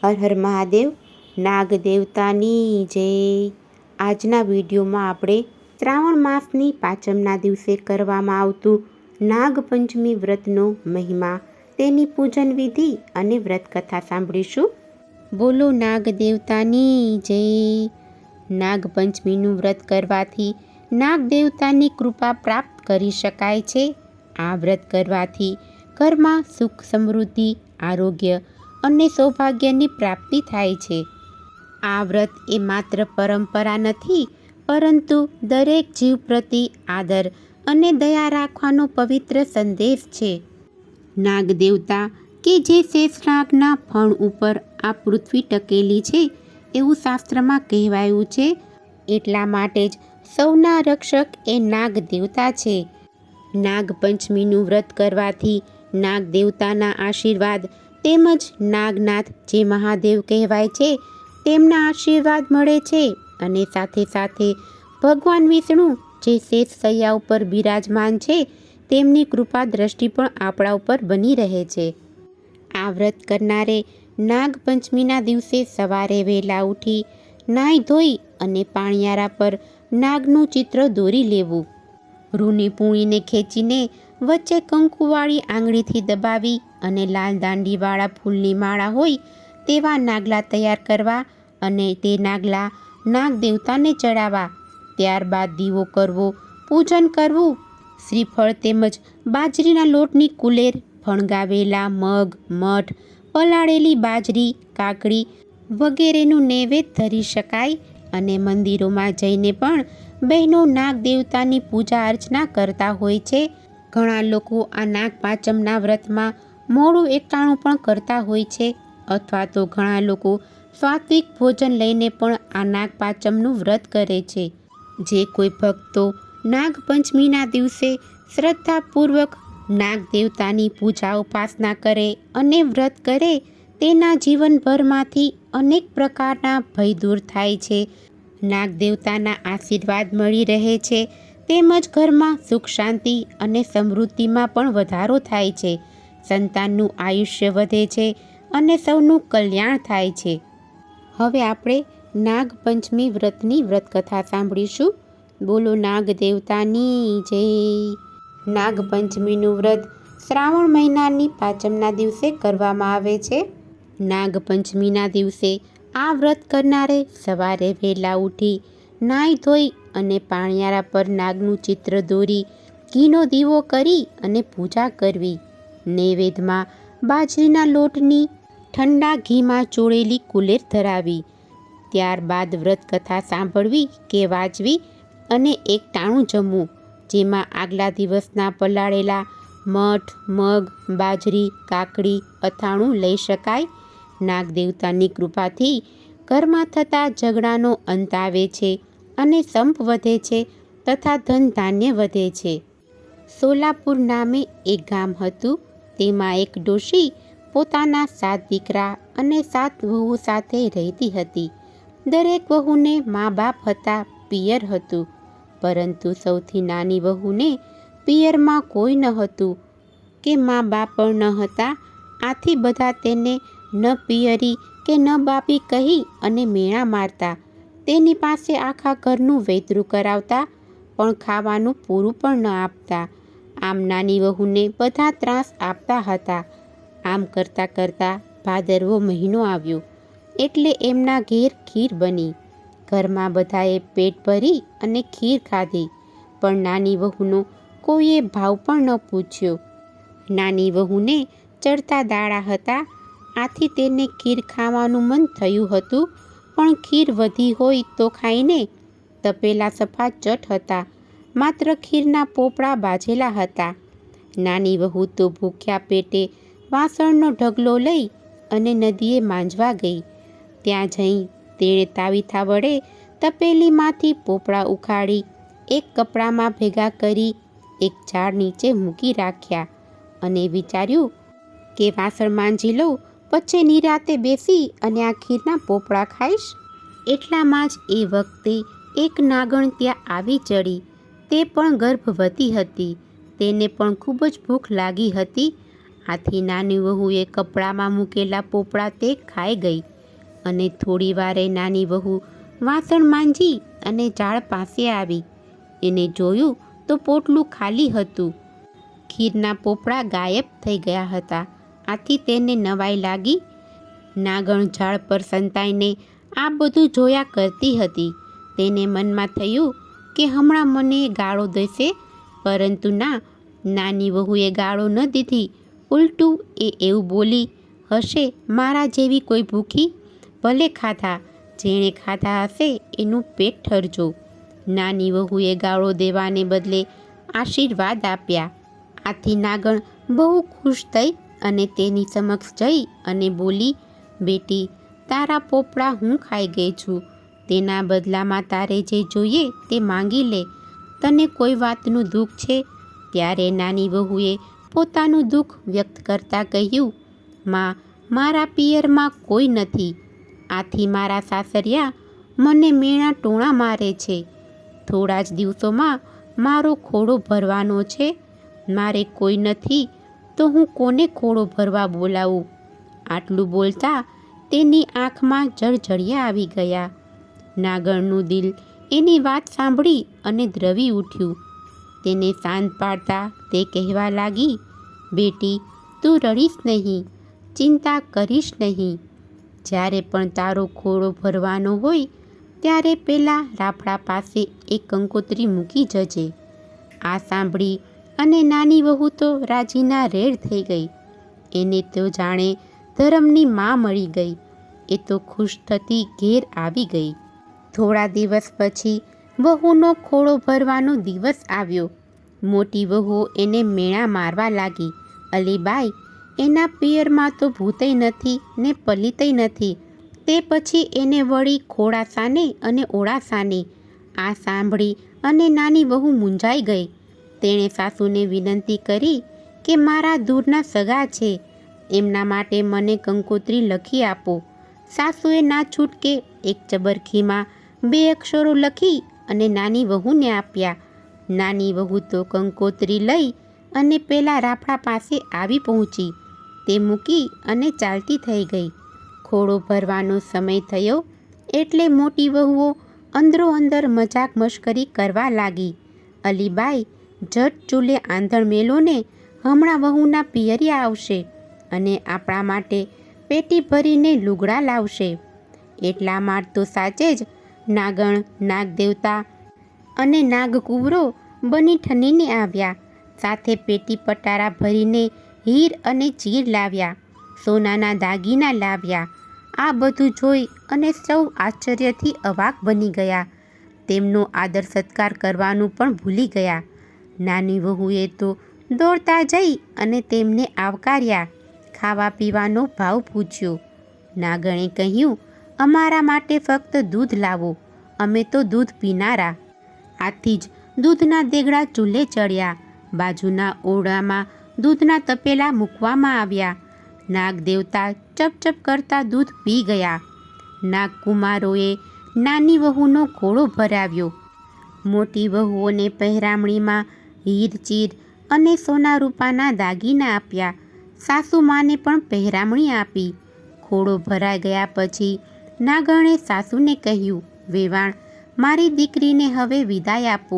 હર હર મહાદેવ. નાગ દેવતાની જય. આજના વિડીયોમાં આપણે શ્રાવણ માસની પાંચમના દિવસે કરવામાં આવતું નાગપંચમી વ્રતનો મહિમા, તેની પૂજન વિધિ અને વ્રત કથા સાંભળીશું. બોલો નાગ દેવતાની જય. નાગપંચમીનું વ્રત કરવાથી નાગ દેવતાની કૃપા પ્રાપ્ત કરી શકાય છે. આ વ્રત કરવાથી ઘરમાં સુખ, સમૃદ્ધિ, આરોગ્ય અને સૌભાગ્યની પ્રાપ્તિ થાય છે. આ વ્રત એ માત્ર પરંપરા નથી, પરંતુ દરેક જીવ પ્રતિ આદર અને દયા રાખવાનો પવિત્ર સંદેશ છે. નાગ દેવતા કે જે શેષનાગના ફણ ઉપર આ પૃથ્વી ટકેલી છે, એવું શાસ્ત્રમાં કહેવાયું છે. એટલા માટે જ સૌના રક્ષક એ નાગ દેવતા છે. નાગપંચમીનું વ્રત કરવાથી નાગ દેવતાના આશીર્વાદ તેમજ નાગનાથ, જે મહાદેવ કહેવાય છે, તેમના આશીર્વાદ મળે છે. અને સાથે સાથે ભગવાન વિષ્ણુ, જે શેષ શૈયા ઉપર બિરાજમાન છે, તેમની કૃપા દ્રષ્ટિ પણ આપણા ઉપર બની રહે છે. આ વ્રત કરનારે નાગપંચમીના દિવસે સવારે વહેલા ઉઠી નાહી ધોઈ અને પાણિયારા પર નાગનું ચિત્ર દોરી લેવું. રૂની પૂણીને ખેંચીને વચ્ચે કંકુવાળી આંગળીથી દબાવી અને લાલ દાંડીવાળા ફૂલની માળા હોય તેવા નાગલા તૈયાર કરવા અને તે નાગલા નાગ દેવતાને ચડાવવા. ત્યારબાદ દીવો કરવો, પૂજન કરવું. શ્રીફળ તેમજ બાજરીના લોટની કુલેર, ફણગાવેલા મગ, મઠ, પલાળેલી બાજરી, કાકડી વગેરેનું નૈવેદ્ય ધરી શકાય. અને મંદિરોમાં જઈને પણ બહેનો નાગ દેવતાની પૂજા અર્ચના કરતા હોય છે. ઘણા લોકો આ નાગપાંચમના વ્રતમાં મોડું એકટાણું પણ કરતા હોય છે, અથવા તો ઘણા લોકો સાત્વિક ભોજન લઈને પણ આ નાગપાંચમનું વ્રત કરે છે. જે કોઈ ભક્તો નાગપંચમીના દિવસે શ્રદ્ધાપૂર્વક નાગ દેવતાની પૂજા ઉપાસના કરે અને વ્રત કરે, તેના જીવનભરમાંથી અનેક પ્રકારના ભય દૂર થાય છે. નાગ દેવતાના આશીર્વાદ મળી રહે છે, તેમજ ઘરમાં સુખ, શાંતિ અને સમૃદ્ધિમાં પણ વધારો થાય છે. સંતાનનું આયુષ્ય વધે છે અને સૌનું કલ્યાણ થાય છે. હવે આપણે નાગપંચમી વ્રતની વ્રતકથા સાંભળીશું. બોલો નાગ દેવતાની જય. નાગપંચમીનું વ્રત શ્રાવણ મહિનાની પાંચમના દિવસે કરવામાં આવે છે. નાગપંચમીના દિવસે આ વ્રત કરનારે સવારે વહેલા ઉઠી નાહી ધોઈ અને પાણિયારા પર નાગનું ચિત્ર દોરી ઘીનો દીવો કરી અને પૂજા કરવી. નૈવેદ્યમાં બાજરીના લોટની ઠંડા ઘીમાં ચોળેલી કુલેર ધરાવી. ત્યારબાદ વ્રત કથા સાંભળવી કે વાંચવી અને એકટાણું જમવું, જેમાં આગલા દિવસના પલાળેલા મઠ, મગ, બાજરી, કાકડી, અથાણું લઈ શકાય. નાગ દેવતાની કૃપાથી ઘરમાં થતા ઝઘડાનો અંત આવે છે અને સંપ વધે છે તથા ધન ધાન્ય વધે છે. સોલાપુર નામે એક ગામ હતું. તેમાં એક ડોશી પોતાના 7 દીકરા અને 7 વહુ સાથે રહેતી હતી. દરેક વહુને મા બાપ હતા, પિયર હતું, પરંતુ સૌથી નાની વહુને પિયરમાં કોઈ ન હતું કે મા બાપ પણ ન હતા. આથી બધા તેને ન પિયરી કે ન બાપી કહી અને મેણા મારતા. તેની પાસે આખા ઘરનું વેતરું કરાવતા, પણ ખાવાનું પૂરું પણ ન આપતા. આમ નાની વહુને બધા ત્રાસ આપતા હતા. આમ કરતાં કરતાં ભાદરવો મહિનો આવ્યો એટલે એમના ઘેર ખીર બની. ઘરમાં બધાએ પેટ ભરી અને ખીર ખાધી, પણ નાની વહુનો કોઈએ ભાવ પણ ન પૂછ્યો. નાની વહુને ચડતા દાડા હતા, આથી તેને ખીર ખાવાનું મન થયું હતું, પણ ખીર વધી હોય તો ખાઈને. તપેલા સફા ચટ હતા, માત્ર ખીરના પોપડા બાજેલા હતા. નાની વહુ તો ભૂખ્યા પેટે વાસણનો ઢગલો લઈ અને નદીએ માંજવા ગઈ. ત્યાં જઈ તેણે તાવીથા વડે તપેલીમાંથી પોપડા ઉખાડી એક કપડામાં ભેગા કરી એક ઝાડ નીચે મૂકી રાખ્યા અને વિચાર્યું કે વાસણ માંજી લઉં, પછી નિરાતે બેસી અને આ ખીરના પોપડા ખાઈશ. એટલામાં જ એ વખતે એક નાગણ ત્યાં આવી ચડી. તે પણ ગર્ભવતી હતી. તેને પણ ખૂબ જ ભૂખ લાગી હતી. આથી નાની વહુએ કપડામાં મૂકેલા પોપડા તે ખાઈ ગઈ અને થોડી વારે નાની વહુ વાસણ માંજી અને ઝાડ પાસે આવી. એને જોયું તો પોટલું ખાલી હતું. ખીરના પોપડા ગાયબ થઈ ગયા હતા. આથી તેને નવાઈ લાગી. નાગણ ઝાડ પર સંતાઈને આ બધું જોયા કરતી હતી. તેને મનમાં થયું કે હમણાં મને ગાળો દેશે, પરંતુ ના, નાની વહુએ ગાળો ન દીધી. ઉલટું એ એવું બોલી હશે, મારા જેવી કોઈ ભૂખી? ભલે ખાધા, જેણે ખાધા હશે એનું પેટ ઠરજો. નાની વહુએ ગાળો દેવાને બદલે આશીર્વાદ આપ્યા. આથી નાગણ બહુ ખુશ થઈ અને તેની સમક્ષ જઈ અને બોલી, બેટી, તારા પોપડા હું ખાઈ ગઈ છું. તેના બદલામાં તારે જે જોઈએ તે માંગી લે. તને કોઈ વાતનું દુઃખ છે? ત્યારે નાની વહુએ પોતાનું દુઃખ વ્યક્ત કરતાં કહ્યું, માં, મારા પિયરમાં કોઈ નથી. આથી મારા સાસરિયા મને મેણા ટોણા મારે છે. થોડા જ દિવસોમાં મારો ખોડો ભરવાનો છે. મારે કોઈ નથી તો હું કોને ખોડો ભરવા બોલાવું? આટલું બોલતા તેની આંખમાં જળજળિયા આવી ગયા. નાગણનું દિલ એની વાત સાંભળી અને દ્રવી ઉઠ્યું. તેને શાંત પાડતા તે કહેવા લાગી, બેટી, તું રડીશ નહીં, ચિંતા કરીશ નહીં. જ્યારે પણ તારો ખોડો ભરવાનો હોય ત્યારે પહેલાં રાફડા પાસે એક કંકોત્રી મૂકી જજે. આ સાંભળી અને નાની વહુ તો રાજીના રેડ થઈ ગઈ. એને તો જાણે ધરમની માં મળી ગઈ. એ તો ખુશ થતી ઘેર આવી ગઈ. થોડા દિવસ પછી વહુનો ખોળો ભરવાનો દિવસ આવ્યો. મોટી વહુ એને મેણા મારવા લાગી. અલીબાઈ, એના પિયરમાં તો ભૂતય નથી ને પલિતય નથી. તે પછી એને વળી ખોડા સાને અને ઓળા સાને. આ સાંભળી અને નાની વહુ મૂંઝાઈ ગઈ. તેણે સાસુને વિનંતી કરી કે મારા દૂરના સગા છે, એમના માટે મને કંકોત્રી લખી આપો. સાસુએ ના છૂટકે એક ચબરખીમાં 2 અક્ષરો લખી અને નાની વહુને આપ્યા. નાની વહુ તો કંકોત્રી લઈ અને પેલા રાફડા પાસે આવી પહોંચી. તે મૂકી અને ચાલતી થઈ ગઈ. ખોડો ભરવાનો સમય થયો એટલે મોટી વહુઓ અંદરો અંદર મજાક મશ્કરી કરવા લાગી. અલીબાઈ, જટ ચૂલે આંધણ મેલો ને, હમણાં વહુના પિયરિયા આવશે અને આપણા માટે પેટી ભરીને લુગડા લાવશે. એટલામાં તો સાચે જ નાગણ, નાગદેવતા અને નાગકુંવરો બની ઠનીને આવ્યા. સાથે પેટી પટારા ભરીને હીર અને ચીર લાવ્યા, સોનાના દાગીના લાવ્યા. આ બધું જોઈ અને સૌ આશ્ચર્યથી અવાક બની ગયા. તેમનો આદર સત્કાર કરવાનું પણ ભૂલી ગયા. નાની વહુએ તો દોડતા જઈ અને તેમને આવકાર્યા. ખાવા પીવાનો ભાવ પૂછ્યો. નાગણે કહ્યું, અમારા માટે ફક્ત દૂધ લાવો, અમે તો દૂધ પીનારા. આથી જ દૂધના દેગડા ચૂલે ચડ્યા. બાજુના ઓરડામાં દૂધના તપેલા મૂકવામાં આવ્યા. નાગદેવતા ચપચપ કરતા દૂધ પી ગયા. નાગકુમારોએ નાની વહુનો ખોળો ભરાવ્યો. મોટી વહુઓને પહેરામણીમાં હીર ચીર અને સોના રૂપાના દાગીના આપ્યા. સાસુમાને પણ પહેરામણી આપી. ખોળો ભરાઈ ગયા પછી નાગણે સાસુને કહ્યું, વેવાણ, મારી દીકરીને હવે વિદાય આપો.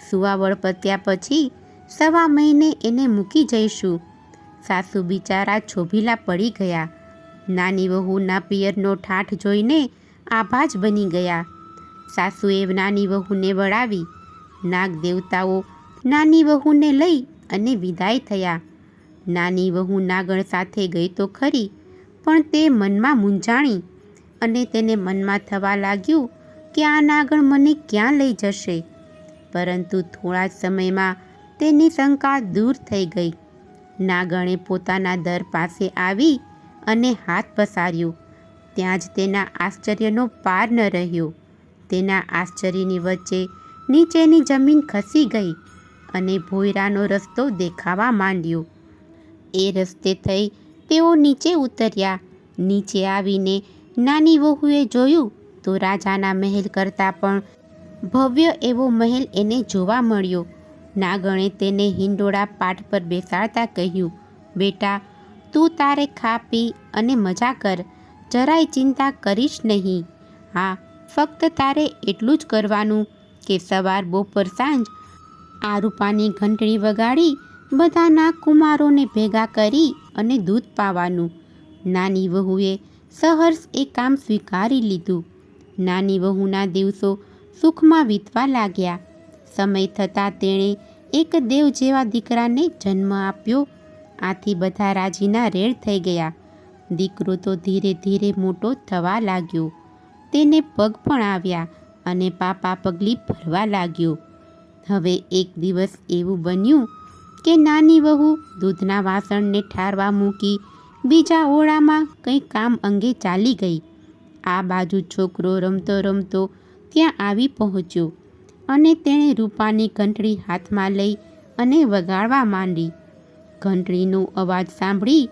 સુવાવડ પત્યા પછી 1.25 મહિને એને મૂકી જઈશું. સાસુ બિચારા છોભીલા પડી ગયા. નાની વહુના પિયરનો ઠાઠ જોઈને આભા જ બની ગયા. સાસુએ નાની વહુને વળાવી. નાગદેવતાઓ નાની વહુને લઈ અને વિદાય થયા. નાની વહુ નાગણ સાથે ગઈ તો ખરી, પણ તે મનમાં મૂંઝાણી અને તેને મનમાં થવા લાગ્યું કે આ નાગણ મને ક્યાં લઈ જશે. પરંતુ થોડા જ સમયમાં તેની શંકા દૂર થઈ ગઈ. નાગણે પોતાના દર પાસે આવી અને હાથ પસાર્યો. ત્યાં જ તેના આશ્ચર્યનો પાર ન રહ્યો. તેના આશ્ચર્યની વચ્ચે નીચેની જમીન ખસી ગઈ અને ભોંયરાનો રસ્તો દેખાવા માંડ્યો. એ રસ્તે થઈ તેઓ નીચે ઉતર્યા. નીચે આવીને નાની વહુએ જોયું તો રાજાના મહેલ કરતાં પણ ભવ્ય એવો મહેલ એને જોવા મળ્યો. નાગણે તેને હિંડોળા પાટ પર બેસાડતા કહ્યું, બેટા, તું તારે ખા પી અને મજા કર, જરાય ચિંતા કરીશ નહીં. હા, ફક્ત તારે એટલું જ કરવાનું કે સવાર બપોર સાંજ આ રૂપાની ઘંટડી વગાડી બધા નાગકુમારોને ભેગા કરી અને દૂધ પાવાનું. નાની વહુએ સહર્ષ એ કામ સ્વીકારી લીધું. નાની વહુના દિવસો સુખમાં વીતવા લાગ્યા. સમય થતાં તેણે એક દેવ જેવા દીકરાને જન્મ આપ્યો. આથી બધા રાજીના રેડ થઈ ગયા. દીકરો તો ધીરે ધીરે મોટો થવા લાગ્યો. તેને પગ પણ આવ્યા અને પાપા પગલી ભરવા લાગ્યો. હવે એક દિવસ એવું બન્યું કે નાની વહુ દૂધના વાસણને ઠારવા મૂકી બીજા ઓરડામાં કંઈ કામ અંગે ચાલી ગઈ. આ બાજુ છોકરો રમતો રમતો ત્યાં આવી પહોંચ્યો અને તેણે રૂપાની ઘંટડી હાથમાં લઈ અને વગાડવા માંડી. ઘંટડીનો અવાજ સાંભળી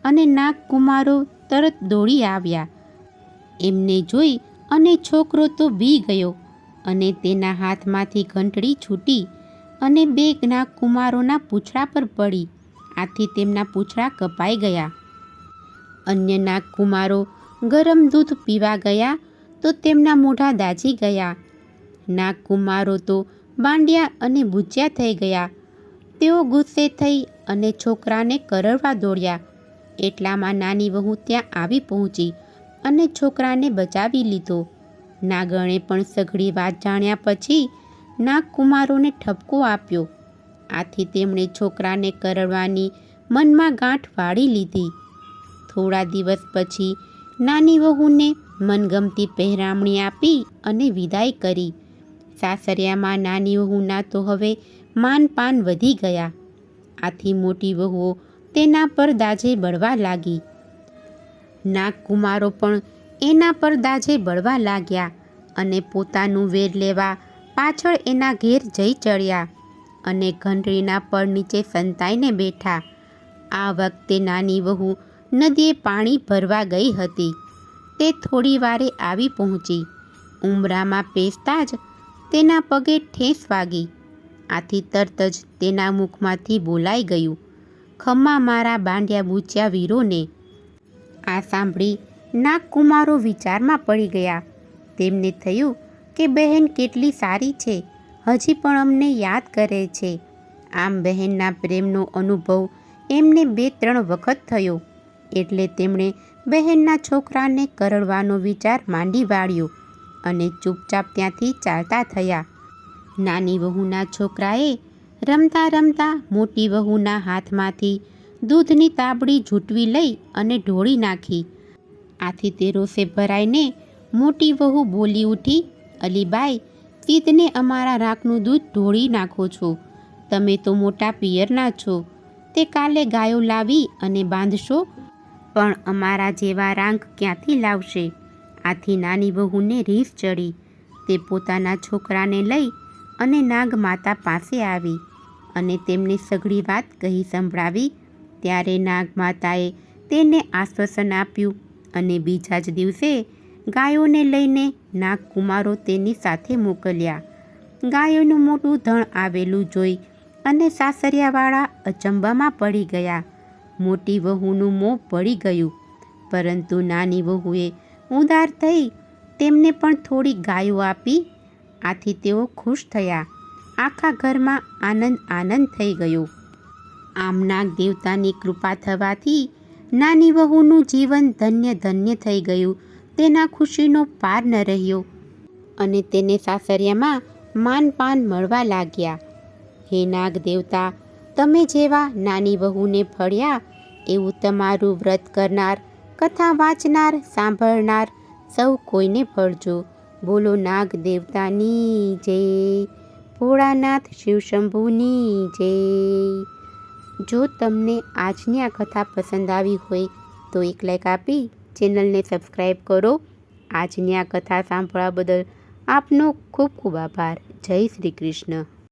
અને નાગકુમારો તરત દોડી આવ્યા. એમને જોઈ અને છોકરો તો બી ગયો અને તેના હાથમાંથી ઘંટડી છૂટી અને બે નાગકુમારોના પૂંછડા પર પડી. આથી તેમના પૂંછડા કપાઈ ગયા. અન્ય નાગકુમારો ગરમ દૂધ પીવા ગયા તો તેમના મોઢા દાઝી ગયા. નાગકુમારો તો બાંડ્યા અને બૂચ્યા થઈ ગયા. તેઓ ગુસ્સે થઈ અને છોકરાને કરડવા દોડ્યા. એટલામાં નાની વહુ ત્યાં આવી પહોંચી અને છોકરાને બચાવી લીધો. નાગણે પણ સઘળી વાત જાણ્યા પછી નાગકુમારોને ઠપકો આપ્યો. આથી તેમણે છોકરાને કરડવાની મનમાં ગાંઠ વાળી લીધી. થોડા દિવસ પછી નાની વહુને મનગમતી પહેરામણી આપી અને વિદાય કરી. સાસરિયામાં નાની વહુના તો હવે માનપાન વધી ગયા. આથી મોટી વહુઓ તેના પર દાજે બળવા લાગી. નાગકુમારો પણ એના પર દાજે બળવા લાગ્યા અને પોતાનું વેર લેવા પાછળ એના ઘેર જઈ ચડ્યા અને ઘંટડીના પડ નીચે સંતાઈને બેઠા. આ વખતે નાની વહુ નદીએ પાણી ભરવા ગઈ હતી. તે થોડી વારે આવી પહોંચી. ઉંબરામાં પેસતા જ તેના પગે ઠેસ વાગી. આથી તરત જ તેના મુખમાંથી બોલાઈ ગયું, ખમ્મા મારા બાંડ્યા બૂચ્યા વીરોને. આ સાંભળી નાગકુમારો વિચારમાં પડી ગયા. તેમને થયું કે બહેન કેટલી સારી છે, હજી પણ અમને યાદ કરે છે. આમ બહેનના પ્રેમનો અનુભવ એમને 2-3 વખત થયો. એટલે તેમણે બહેનના છોકરાને કરડવાનો વિચાર માંડી વાળ્યો અને ચૂપચાપ ત્યાંથી ચાલતા થયા. નાની વહુના છોકરાએ રમતા રમતા મોટી વહુના હાથમાંથી દૂધની તાબડી ઝૂંટવી લઈ અને ઢોળી નાખી. આથી તે રોષે ભરાઈને મોટી વહુ બોલી ઉઠી, અલીબાઈ, સીધને અમારા રાખનું દૂધ ઢોળી નાખો છો. તમે તો મોટા પિયરના છો. તે કાલે ગાયો લાવી અને બાંધશો, પણ અમારા જેવા રાંક ક્યાંથી લાવશે? આથી નાની વહુને રીસ ચડી. તે પોતાના છોકરાને લઈ અને નાગમાતા પાસે આવી અને તેમને સઘળી વાત કહી સંભળાવી. ત્યારે નાગમાતાએ તેને આશ્વાસન આપ્યું અને બીજા જ દિવસે ગાયોને લઈને નાગકુમારો તેની સાથે મોકલ્યા. ગાયોનું મોટું ધણ આવેલું જોઈ અને સાસરિયાવાળા અચંબામાં પડી ગયા. મોટી વહુનું મોં પડી ગયું, પરંતુ નાની વહુએ ઉદાર થઈ તેમને પણ થોડી ગાયો આપી. આથી તેઓ ખુશ થયા. આખા ઘરમાં આનંદ આનંદ થઈ ગયો. આમ નાગ દેવતાની કૃપા થવાથી નાની વહુનું જીવન ધન્ય ધન્ય થઈ ગયું. તેના ખુશીનો પાર ન રહ્યો અને તેને સાસરિયામાં માનપાન મળવા લાગ્યા. હે નાગ દેવતા, તમે જેવા નાની વહુને ફળ્યા એવું તમારું વ્રત કરનાર, કથા વાંચનાર, સાંભળનાર સૌ કોઈને ફળજો. બોલો નાગ દેવતાની જય, ભોળાનાથ શિવશંભુની જય. જો તમને આજની આ કથા પસંદ આવી હોય તો એક લાઈક આપી ચેનલને સબસ્ક્રાઈબ કરો. આજની આ કથા સાંભળવા બદલ આપનો ખૂબ ખૂબ આભાર. જય શ્રી કૃષ્ણ.